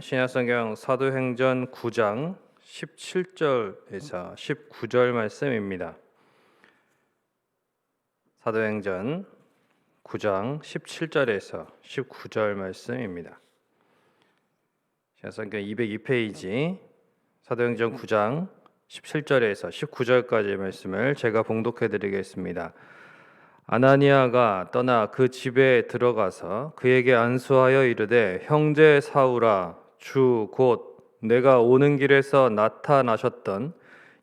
신약성경 사도행전 9장 17절에서 19절 말씀입니다. 사도행전 9장 17절에서 19절 말씀입니다. 신약성경 202페이지 사도행전 9장 17절에서 19절까지의 말씀을 제가 봉독해 드리겠습니다. 아나니아가 떠나 그 집에 들어가서 그에게 안수하여 이르되, 형제 사울아, 주 곧 내가 오는 길에서 나타나셨던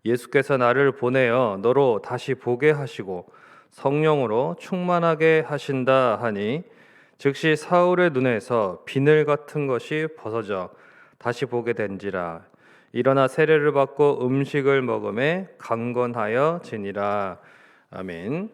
예수께서 나를 보내어 너로 다시 보게 하시고 성령으로 충만하게 하신다 하니, 즉시 사울의 눈에서 비늘 같은 것이 벗어져 다시 보게 된지라. 일어나 세례를 받고 음식을 먹음에 강건하여 지니라. 아멘.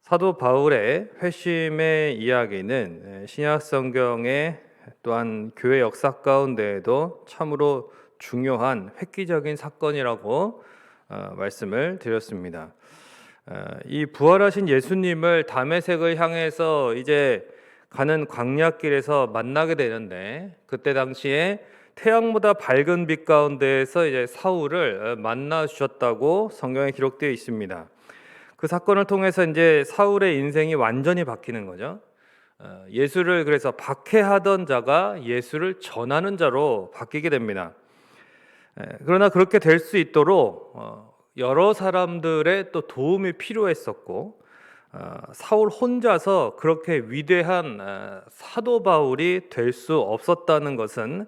사도 바울의 회심의 이야기는 신약 성경의 또한 교회 역사 가운데에도 참으로 중요한 획기적인 사건이라고 말씀을 드렸습니다. 이 부활하신 예수님을 다메섹을 향해서 이제 가는 광야길에서 만나게 되는데, 그때 당시에 태양보다 밝은 빛 가운데에서 이제 사울을 만나 주셨다고 성경에 기록되어 있습니다. 그 사건을 통해서 이제 사울의 인생이 완전히 바뀌는 거죠. 예수를 그래서 박해하던 자가 예수를 전하는 자로 바뀌게 됩니다. 그러나 그렇게 될 수 있도록 여러 사람들의 또 도움이 필요했었고, 사울 혼자서 그렇게 위대한 사도 바울이 될 수 없었다는 것은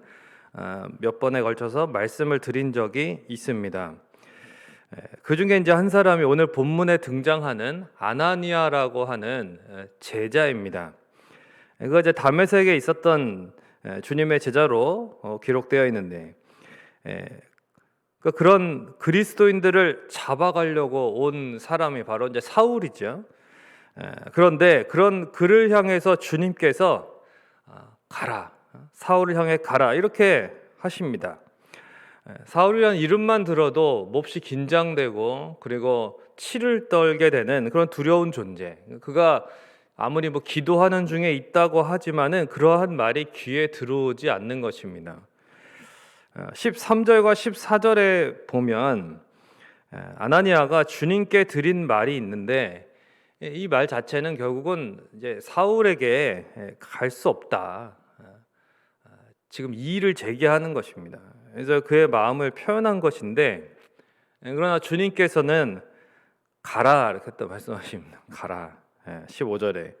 몇 번에 걸쳐서 말씀을 드린 적이 있습니다. 그 중에 이제 한 사람이 오늘 본문에 등장하는 아나니아라고 하는 제자입니다. 그가 이제 다메섹에 있었던 주님의 제자로 기록되어 있는데, 그런 그리스도인들을 잡아가려고 온 사람이 바로 이제 사울이죠. 그런데 그런 그를 향해서 주님께서 가라, 사울을 향해 가라, 이렇게 하십니다. 사울이라는 이름만 들어도 몹시 긴장되고 그리고 치를 떨게 되는 그런 두려운 존재. 그가 아무리 기도하는 중에 있다고 하지만은 그러한 말이 귀에 들어오지 않는 것입니다. 13절과 14절에 보면 아나니아가 주님께 드린 말이 있는데, 이 말 자체는 결국은 이제 사울에게 갈 수 없다, 지금 이의를 제기하는 것입니다. 그래서 그의 마음을 표현한 것인데, 그러나 주님께서는 가라, 이렇게 또 말씀하십니다. 가라. 15절에.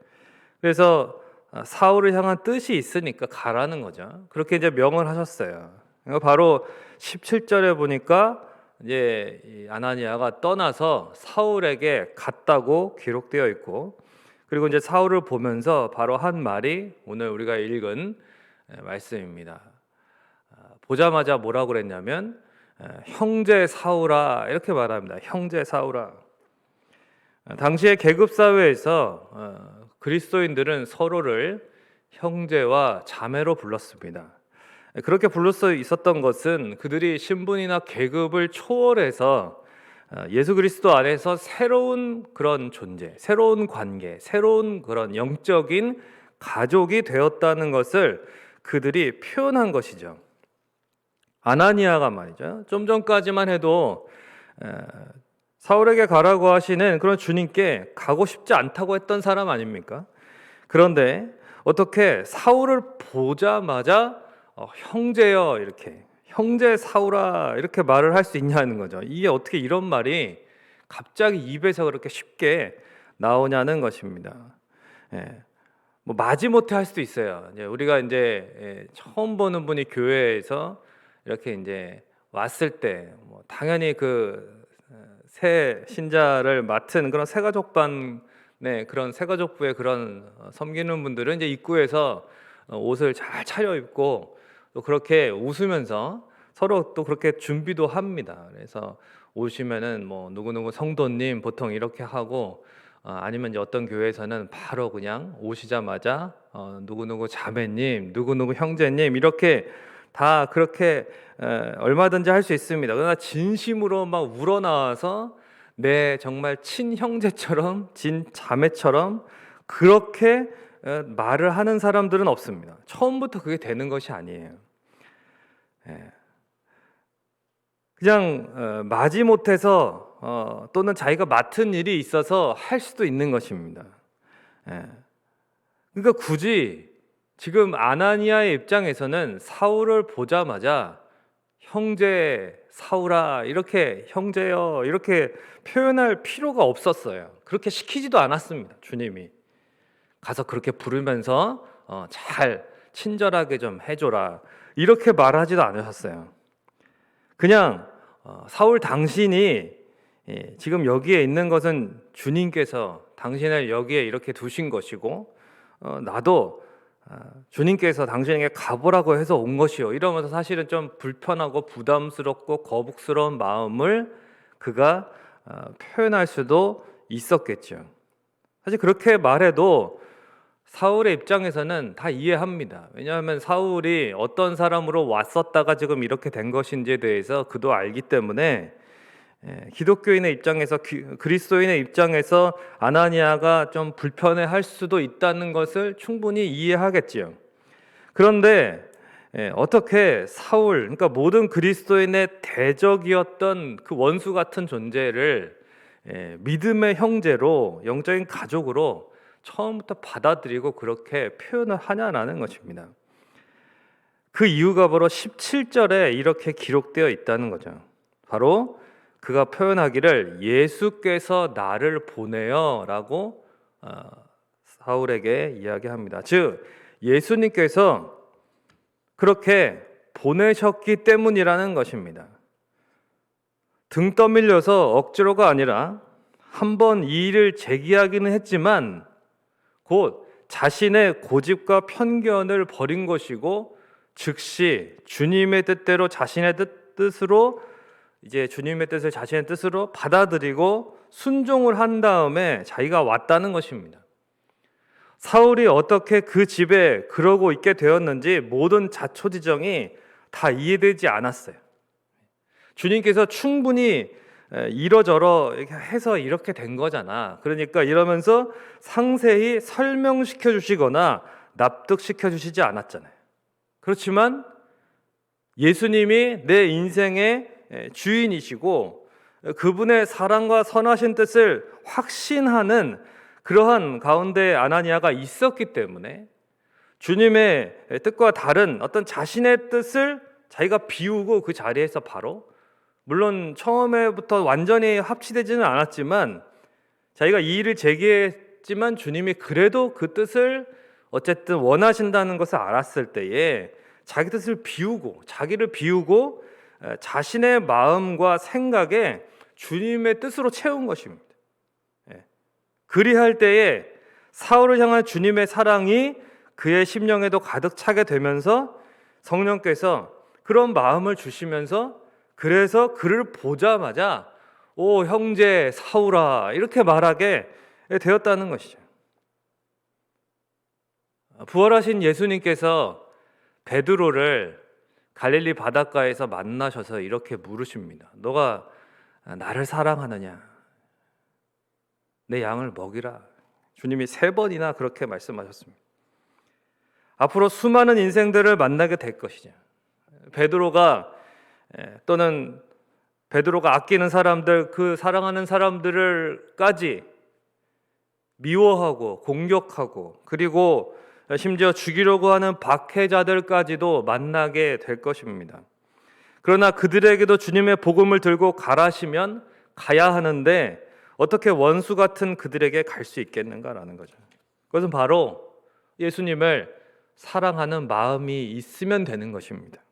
그래서 사울을 향한 뜻이 있으니까 가라는 거죠. 그렇게 이제 명을 하셨어요. 바로 17절에 보니까 이제 이 아나니아가 떠나서 사울에게 갔다고 기록되어 있고, 그리고 이제 사울을 보면서 바로 한 말이 오늘 우리가 읽은 말씀입니다. 보자마자 뭐라고 그랬냐면, 형제 사울아, 이렇게 말합니다. 형제 사울아. 당시의 계급 사회에서 그리스도인들은 서로를 형제와 자매로 불렀습니다. 그렇게 불러 있었던 것은 그들이 신분이나 계급을 초월해서 예수 그리스도 안에서 새로운 그런 존재, 새로운 관계, 새로운 그런 영적인 가족이 되었다는 것을 그들이 표현한 것이죠. 아나니아가 말이죠, 좀 전까지만 해도 사울에게 가라고 하시는 그런 주님께 가고 싶지 않다고 했던 사람 아닙니까? 그런데 어떻게 사울을 보자마자 형제여, 이렇게 형제 사울아, 이렇게 말을 할 수 있냐는 거죠. 이게 어떻게 이런 말이 갑자기 입에서 그렇게 쉽게 나오냐는 것입니다. 마지못해 할 수도 있어요. 우리가 이제 처음 보는 분이 교회에서 이렇게 이제 왔을 때 당연히 그 새 신자를 맡은 그런 새가족반, 그런 새가족부의 그런 섬기는 분들은 이제 입구에서 옷을 잘 차려입고 또 그렇게 웃으면서 서로 또 그렇게 준비도 합니다. 그래서 오시면은 누구누구 성도님 보통 이렇게 하고, 아니면 이제 어떤 교회에서는 바로 그냥 오시자마자 누구누구 자매님, 누구누구 형제님, 이렇게 다 그렇게 얼마든지 할 수 있습니다. 그러나 진심으로 막 우러나와서 정말 친형제처럼, 진자매처럼 그렇게 말을 하는 사람들은 없습니다. 처음부터 그게 되는 것이 아니에요. 그냥 마지못해서 또는 자기가 맡은 일이 있어서 할 수도 있는 것입니다. 그러니까 굳이 지금 아나니아의 입장에서는 사울을 보자마자 형제 사울아, 이렇게 형제여 이렇게 표현할 필요가 없었어요. 그렇게 시키지도 않았습니다. 주님이 가서 그렇게 부르면서 잘 친절하게 좀 해줘라 이렇게 말하지도 않으셨어요. 그냥 사울 당신이 지금 여기에 있는 것은 주님께서 당신을 여기에 이렇게 두신 것이고 나도 주님께서 당신에게 가보라고 해서 온 것이요, 이러면서 사실은 좀 불편하고 부담스럽고 거북스러운 마음을 그가 표현할 수도 있었겠죠. 사실 그렇게 말해도 사울의 입장에서는 다 이해합니다. 왜냐하면 사울이 어떤 사람으로 왔었다가 지금 이렇게 된 것인지에 대해서 그도 알기 때문에 기독교인의 입장에서 그리스도인의 입장에서 아나니아가 좀 불편해할 수도 있다는 것을 충분히 이해하겠지요. 그런데 어떻게 사울, 그러니까 모든 그리스도인의 대적이었던 그 원수 같은 존재를 믿음의 형제로, 영적인 가족으로 처음부터 받아들이고 그렇게 표현을 하냐라는 것입니다. 그 이유가 바로 17절에 이렇게 기록되어 있다는 거죠. 바로 그가 표현하기를 예수께서 나를 보내요 라고 사울에게 이야기합니다. 즉 예수님께서 그렇게 보내셨기 때문이라는 것입니다. 등 떠밀려서 억지로가 아니라 한번 이 일을 제기하기는 했지만 곧 자신의 고집과 편견을 버린 것이고 즉시 주님의 뜻대로 자신의 뜻으로 이제 주님의 뜻을 자신의 뜻으로 받아들이고 순종을 한 다음에 자기가 왔다는 것입니다. 사울이 어떻게 그 집에 그러고 있게 되었는지 모든 자초지정이 다 이해되지 않았어요. 주님께서 충분히 이러저러 해서 이렇게 된 거잖아, 그러니까 이러면서 상세히 설명시켜 주시거나 납득시켜 주시지 않았잖아요. 그렇지만 예수님이 내 인생의 주인이시고 그분의 사랑과 선하신 뜻을 확신하는 그러한 가운데 아나니아가 있었기 때문에 주님의 뜻과 다른 어떤 자신의 뜻을 자기가 비우고 그 자리에서 바로, 물론 처음에부터 완전히 합치되지는 않았지만 자기가 이 일을 제기했지만 주님이 그래도 그 뜻을 어쨌든 원하신다는 것을 알았을 때에 자기 뜻을 비우고 자기를 비우고 자신의 마음과 생각에 주님의 뜻으로 채운 것입니다. 그리할 때에 사울을 향한 주님의 사랑이 그의 심령에도 가득 차게 되면서 성령께서 그런 마음을 주시면서 그래서 그를 보자마자 오 형제 사울아 이렇게 말하게 되었다는 것이죠. 부활하신 예수님께서 베드로를 갈릴리 바닷가에서 만나셔서 이렇게 물으십니다. 너가 나를 사랑하느냐? 내 양을 먹이라. 주님이 3번이나 그렇게 말씀하셨습니다. 앞으로 수많은 인생들을 만나게 될 것이죠. 베드로가 또는 베드로가 아끼는 사람들, 그 사랑하는 사람들을까지 미워하고 공격하고 그리고 심지어 죽이려고 하는 박해자들까지도 만나게 될 것입니다. 그러나 그들에게도 주님의 복음을 들고 가라시면 가야 하는데 어떻게 원수 같은 그들에게 갈 수 있겠는가라는 거죠. 그것은 바로 예수님을 사랑하는 마음이 있으면 되는 것입니다.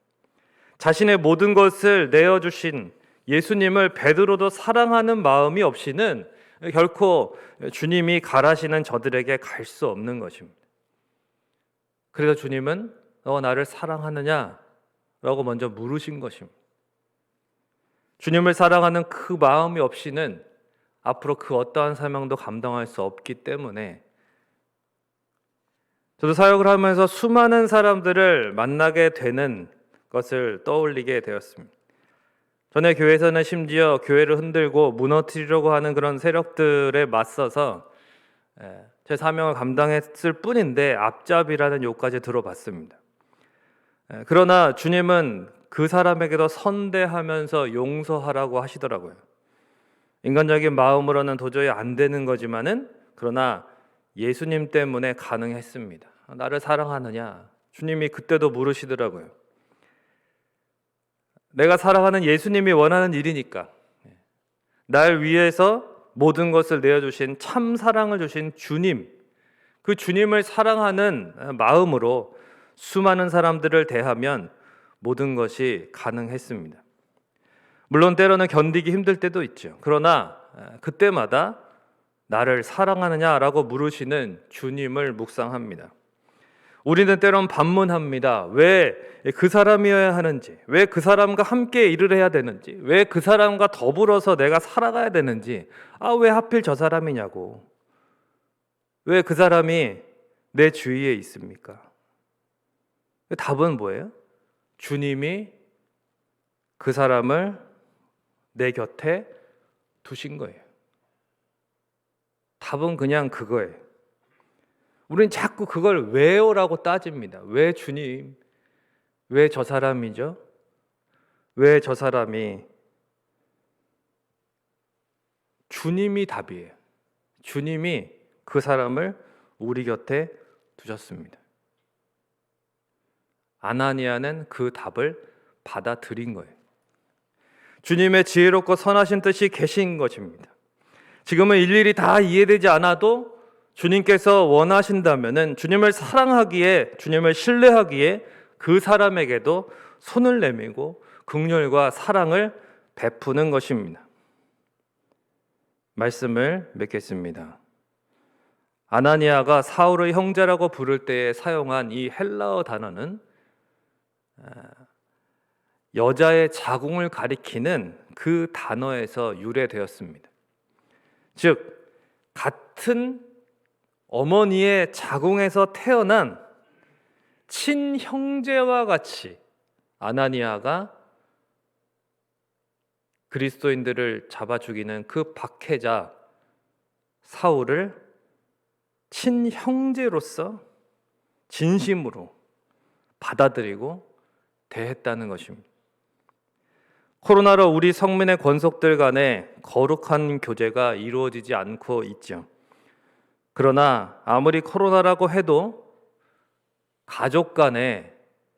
자신의 모든 것을 내어주신 예수님을 베드로도 사랑하는 마음이 없이는 결코 주님이 가라시는 저들에게 갈 수 없는 것입니다. 그래서 주님은 너 나를 사랑하느냐? 라고 먼저 물으신 것입니다. 주님을 사랑하는 그 마음이 없이는 앞으로 그 어떠한 사명도 감당할 수 없기 때문에 저도 사역을 하면서 수많은 사람들을 만나게 되는 것을 떠올리게 되었습니다. 전에 교회에서는 심지어 교회를 흔들고 무너뜨리려고 하는 그런 세력들에 맞서서 제 사명을 감당했을 뿐인데 앞잡이라는 욕까지 들어봤습니다. 그러나 주님은 그 사람에게도 선대하면서 용서하라고 하시더라고요. 인간적인 마음으로는 도저히 안 되는 거지만은 그러나 예수님 때문에 가능했습니다. 나를 사랑하느냐? 주님이 그때도 물으시더라고요. 내가 사랑하는 예수님이 원하는 일이니까. 날 위해서 모든 것을 내어주신 참 사랑을 주신 주님, 그 주님을 사랑하는 마음으로 수많은 사람들을 대하면 모든 것이 가능했습니다. 물론 때로는 견디기 힘들 때도 있죠. 그러나 그때마다 나를 사랑하느냐라고 물으시는 주님을 묵상합니다. 우리는 때론 반문합니다. 왜 그 사람이어야 하는지, 왜 그 사람과 함께 일을 해야 되는지, 왜 그 사람과 더불어서 내가 살아가야 되는지, 왜 하필 저 사람이냐고, 왜 그 사람이 내 주위에 있습니까? 답은 뭐예요? 주님이 그 사람을 내 곁에 두신 거예요. 답은 그냥 그거예요. 우리는 자꾸 그걸 왜요라고 따집니다. 왜 주님? 왜 저 사람이죠? 왜 저 사람이? 주님이 답이에요. 주님이 그 사람을 우리 곁에 두셨습니다. 아나니아는 그 답을 받아들인 거예요. 주님의 지혜롭고 선하신 뜻이 계신 것입니다. 지금은 일일이 다 이해되지 않아도 주님께서 원하신다면은 주님을 사랑하기에, 주님을 신뢰하기에 그 사람에게도 손을 내밀고 긍휼과 사랑을 베푸는 것입니다. 말씀을 맺겠습니다. 아나니아가 사울의 형제라고 부를 때에 사용한 이 헬라어 단어는 여자의 자궁을 가리키는 그 단어에서 유래되었습니다. 즉, 같은 어머니의 자궁에서 태어난 친형제와 같이 아나니아가 그리스도인들을 잡아 죽이는 그 박해자 사울을 친형제로서 진심으로 받아들이고 대했다는 것입니다. 코로나로 우리 성민의 권속들 간에 거룩한 교제가 이루어지지 않고 있죠. 그러나 아무리 코로나라고 해도 가족 간에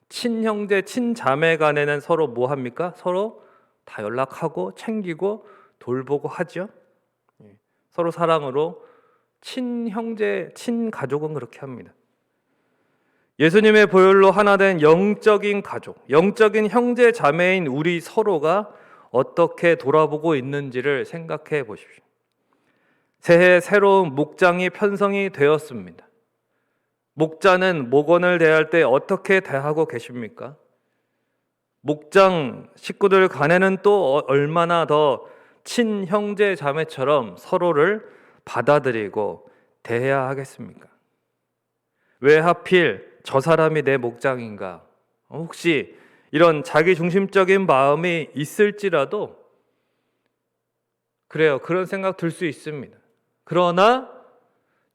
친형제, 친자매 간에는 서로 뭐 합니까? 서로 다 연락하고 챙기고 돌보고 하죠. 서로 사랑으로 친형제, 친가족은 그렇게 합니다. 예수님의 보혈로 하나 된 영적인 가족, 영적인 형제 자매인 우리 서로가 어떻게 돌아보고 있는지를 생각해 보십시오. 새해 새로운 목장이 편성이 되었습니다. 목자는 목원을 대할 때 어떻게 대하고 계십니까? 목장 식구들 간에는 또 얼마나 더 친형제 자매처럼 서로를 받아들이고 대해야 하겠습니까? 왜 하필 저 사람이 내 목장인가? 혹시 이런 자기중심적인 마음이 있을지라도 그래요. 그런 생각 들 수 있습니다. 그러나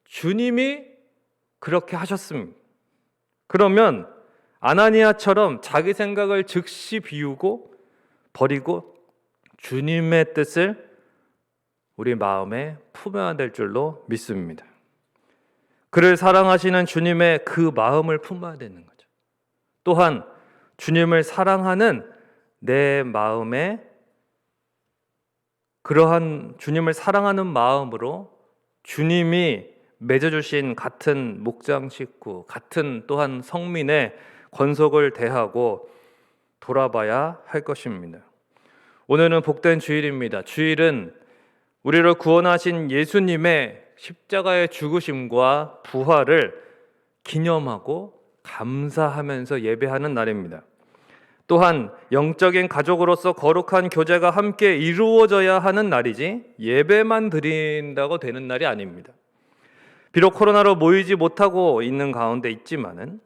주님이 그렇게 하셨습니다. 그러면 아나니아처럼 자기 생각을 즉시 비우고 버리고 주님의 뜻을 우리 마음에 품어야 될 줄로 믿습니다. 그를 사랑하시는 주님의 그 마음을 품어야 되는 거죠. 또한 주님을 사랑하는 내 마음에 그러한 주님을 사랑하는 마음으로 주님이 맺어주신 같은 목장 식구, 같은 또한 성민의 권속을 대하고 돌아봐야 할 것입니다. 오늘은 복된 주일입니다. 주일은 우리를 구원하신 예수님의 십자가의 죽으심과 부활을 기념하고 감사하면서 예배하는 날입니다. 또한 영적인 가족으로서 거룩한 교제가 함께 이루어져야 하는 날이지 예배만 드린다고 되는 날이 아닙니다. 비록 코로나로 모이지 못하고 있는 가운데 있지만은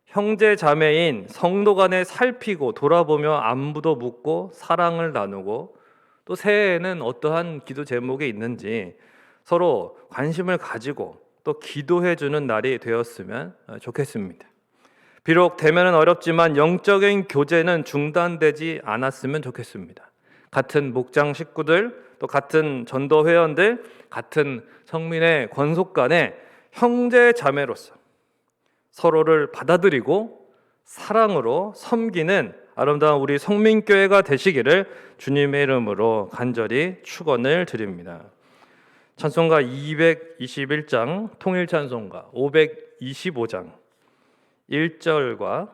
형제 자매인 성도 간에 살피고 돌아보며 안부도 묻고 사랑을 나누고 또 새해에는 어떠한 기도 제목이 있는지 서로 관심을 가지고 또 기도해주는 날이 되었으면 좋겠습니다. 비록 대면은 어렵지만 영적인 교제는 중단되지 않았으면 좋겠습니다. 같은 목장 식구들, 또 같은 전도 회원들, 같은 성민의 권속 간에 형제 자매로서 서로를 받아들이고 사랑으로 섬기는 아름다운 우리 성민교회가 되시기를 주님의 이름으로 간절히 축원을 드립니다. 찬송가 221장 통일찬송가 525장 1절과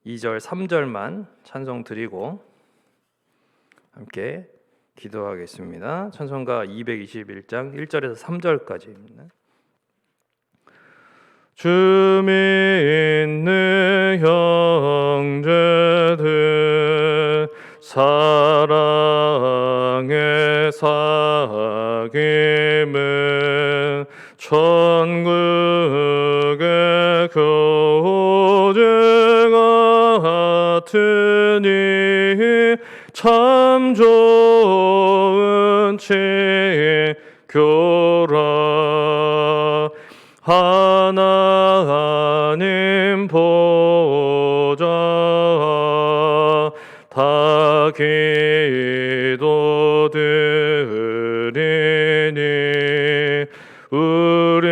2절 3절만 찬송 드리고 함께 기도하겠습니다. 찬송가 221장 1절에서 3절까지입니다. 주 믿는 형제들 사랑의 사귐은 천국의 교제 같으니 참 좋은 친교라. 하나님 보좌 다 기도 드리니 우리의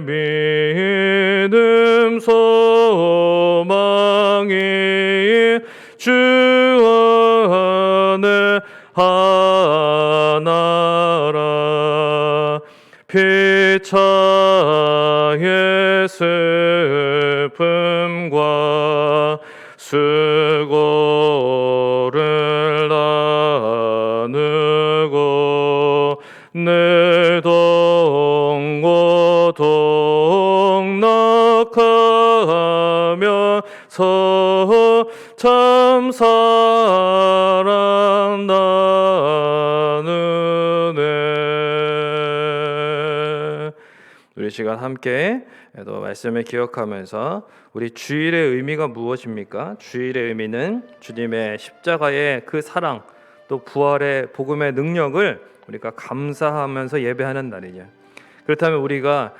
믿음 소망이 주 안에 하나라. 피차의 슬픔과 수고를 나누고 내 동고 동락하면서 참 사랑 나누네. 우리 시간 함께 또 말씀을 기억하면서 우리 주일의 의미가 무엇입니까? 주일의 의미는 주님의 십자가의 그 사랑, 또 부활의 복음의 능력을 우리가 감사하면서 예배하는 날이죠. 그렇다면 우리가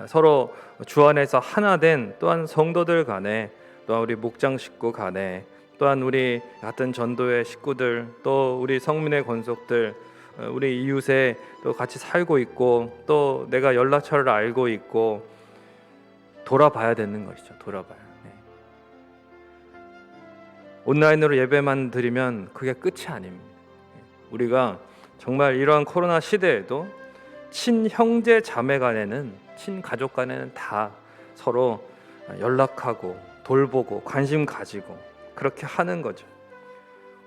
서로 주 안에서 하나 된 또한 성도들 간에, 또한 우리 목장 식구 간에, 또한 우리 같은 전도의 식구들, 또 우리 성민의 권속들, 우리 이웃에 또 같이 살고 있고, 또 내가 연락처를 알고 있고, 돌아봐야 되는 것이죠. 돌아봐요. 온라인으로 예배만 드리면 그게 끝이 아닙니다. 우리가 정말 이러한 코로나 시대에도 친형제 자매 간에는, 친가족 간에는 다 서로 연락하고 돌보고 관심 가지고 그렇게 하는 거죠.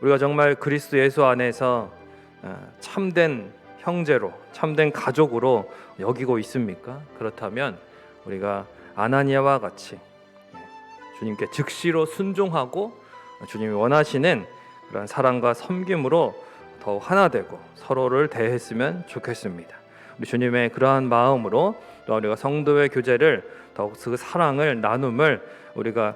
우리가 정말 그리스도 예수 안에서 참된 형제로, 참된 가족으로 여기고 있습니까? 그렇다면 우리가 아나니아와 같이 주님께 즉시로 순종하고 주님이 원하시는 그런 사랑과 섬김으로 더욱 하나 되고 서로를 대했으면 좋겠습니다. 우리 주님의 그러한 마음으로 또 우리가 성도의 교제를 더욱 그 사랑을 나눔을 우리가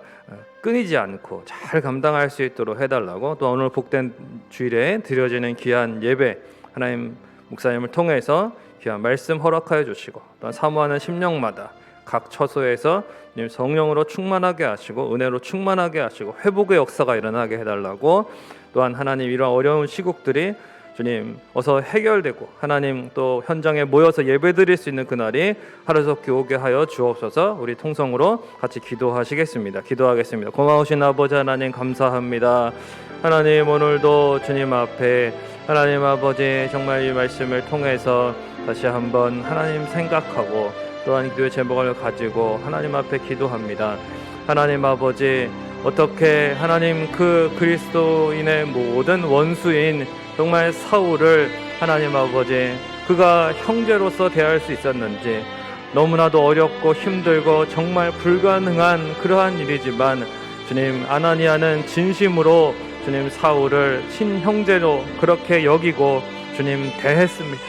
끊이지 않고 잘 감당할 수 있도록 해달라고, 또 오늘 복된 주일에 드려지는 귀한 예배 하나님 목사님을 통해서 귀한 말씀 허락하여 주시고, 또한 사모하는 심령마다 각 처소에서 성령으로 충만하게 하시고 은혜로 충만하게 하시고 회복의 역사가 일어나게 해달라고, 또한 하나님 이러한 어려운 시국들이 주님 어서 해결되고 하나님 또 현장에 모여서 예배드릴 수 있는 그날이 하루속히 오게 하여 주옵소서. 우리 통성으로 같이 기도하시겠습니다. 기도하겠습니다. 고마우신 아버지 하나님 감사합니다. 하나님 오늘도 주님 앞에 하나님 아버지 정말 이 말씀을 통해서 다시 한번 하나님 생각하고 또한 기도의 제목을 가지고 하나님 앞에 기도합니다. 하나님 아버지 어떻게 하나님 그 그리스도인의 모든 원수인 정말 사울을 하나님 아버지 그가 형제로서 대할 수 있었는지, 너무나도 어렵고 힘들고 정말 불가능한 그러한 일이지만 주님 아나니아는 진심으로 주님 사울을 친형제로 그렇게 여기고 주님 대했습니다.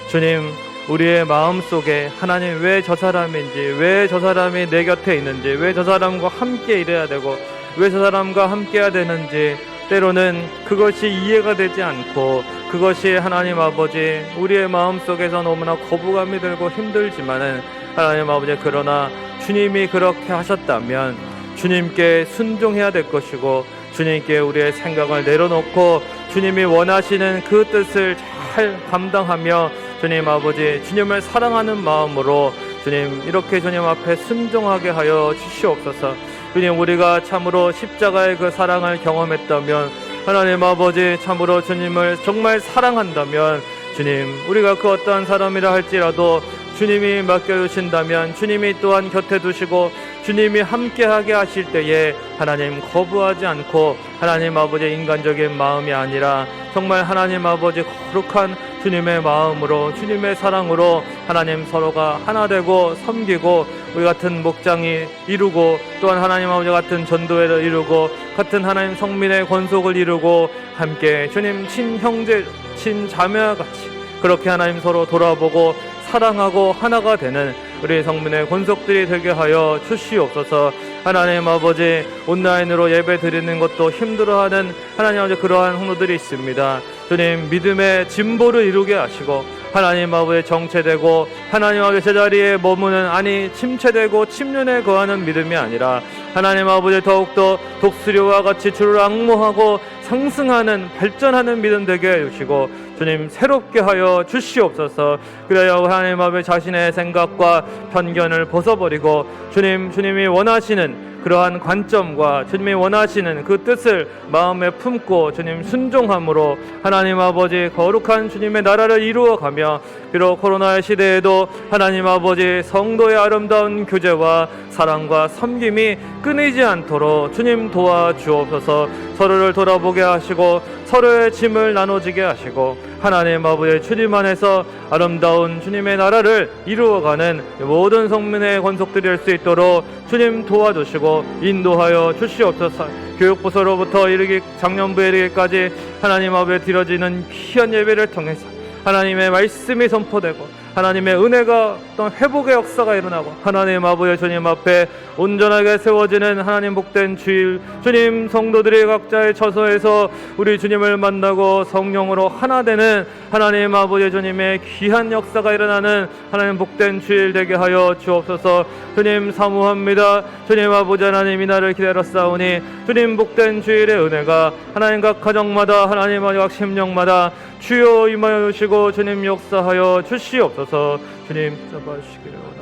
주님 우리의 마음속에 하나님 왜 저 사람인지, 왜 저 사람이 내 곁에 있는지, 왜 저 사람과 함께 일해야 되고 왜 저 사람과 함께 해야 되는지 때로는 그것이 이해가 되지 않고 그 그것이 하나님 아버지 우리의 마음속에서 너무나 거부감이 들고 힘들지만은 하나님 아버지 그러나 주님이 그렇게 하셨다면 주님께 순종해야 될 것이고 주님께 우리의 생각을 내려놓고 주님이 원하시는 그 뜻을 잘 감당하며 주님 아버지 주님을 사랑하는 마음으로 주님 이렇게 주님 앞에 순종하게 하여 주시옵소서. 주님 우리가 참으로 십자가의 그 사랑을 경험했다면 하나님 아버지 참으로 주님을 정말 사랑한다면 주님 우리가 그 어떠한 사람이라 할지라도 주님이 맡겨주신다면 주님이 또한 곁에 두시고 주님이 함께하게 하실 때에 하나님 거부하지 않고 하나님 아버지의 인간적인 마음이 아니라 정말 하나님 아버지 거룩한 주님의 마음으로 주님의 사랑으로 하나님 서로가 하나 되고 섬기고 우리 같은 목장이 이루고 또한 하나님 아버지 같은 전도회를 이루고 같은 하나님 성민의 권속을 이루고 함께 주님 친형제 친자매와 같이 그렇게 하나님 서로 돌아보고 사랑하고 하나가 되는 우리 성민의 권속들이 되게 하여 주시옵소서. 하나님 아버지 온라인으로 예배 드리는 것도 힘들어하는 하나님 아버지 그러한 성도들이 있습니다. 주님 믿음의 진보를 이루게 하시고 하나님 아버지 정체되고 하나님 아버지 제자리에 머무는 아니 침체되고 침륜에 거하는 믿음이 아니라 하나님 아버지 더욱더 독수리와 같이 주를 앙모하고 상승하는 발전하는 믿음 되게 해주시고 주님 새롭게 하여 주시옵소서. 그래야 하나님 아버지 자신의 생각과 편견을 벗어버리고 주님이 원하시는 그러한 관점과 주님이 원하시는 그 뜻을 마음에 품고 주님 순종함으로 하나님 아버지 거룩한 주님의 나라를 이루어가며 비록 코로나의 시대에도 하나님 아버지 성도의 아름다운 교제와 사랑과 섬김이 끊이지 않도록 주님 도와주옵소서. 서로를 돌아보게 하시고 서로의 짐을 나눠지게 하시고 하나님 아버지 주님 안에서 아름다운 주님의 나라를 이루어가는 모든 성민의 권속들이 될 수 있도록 주님 도와주시고 인도하여 주시옵소서. 교육부서로부터 이르기 작년부에 이르기까지 하나님 앞에 드려지는 귀한 예배를 통해서 하나님의 말씀이 선포되고 하나님의 은혜가 어떤 회복의 역사가 일어나고 하나님 아버지 주님 앞에 온전하게 세워지는 하나님 복된 주일 주님 성도들이 각자의 처소에서 우리 주님을 만나고 성령으로 하나 되는 하나님 아버지 주님의 귀한 역사가 일어나는 하나님 복된 주일 되게 하여 주옵소서. 주님 사모합니다. 주님 아버지 하나님 이날을 기다렸사오니 주님 복된 주일의 은혜가 하나님 각 가정마다 하나님 각 심령마다 주여 임하여 주시고 주님 역사하여 주시옵소서. 주님 잡아주시기를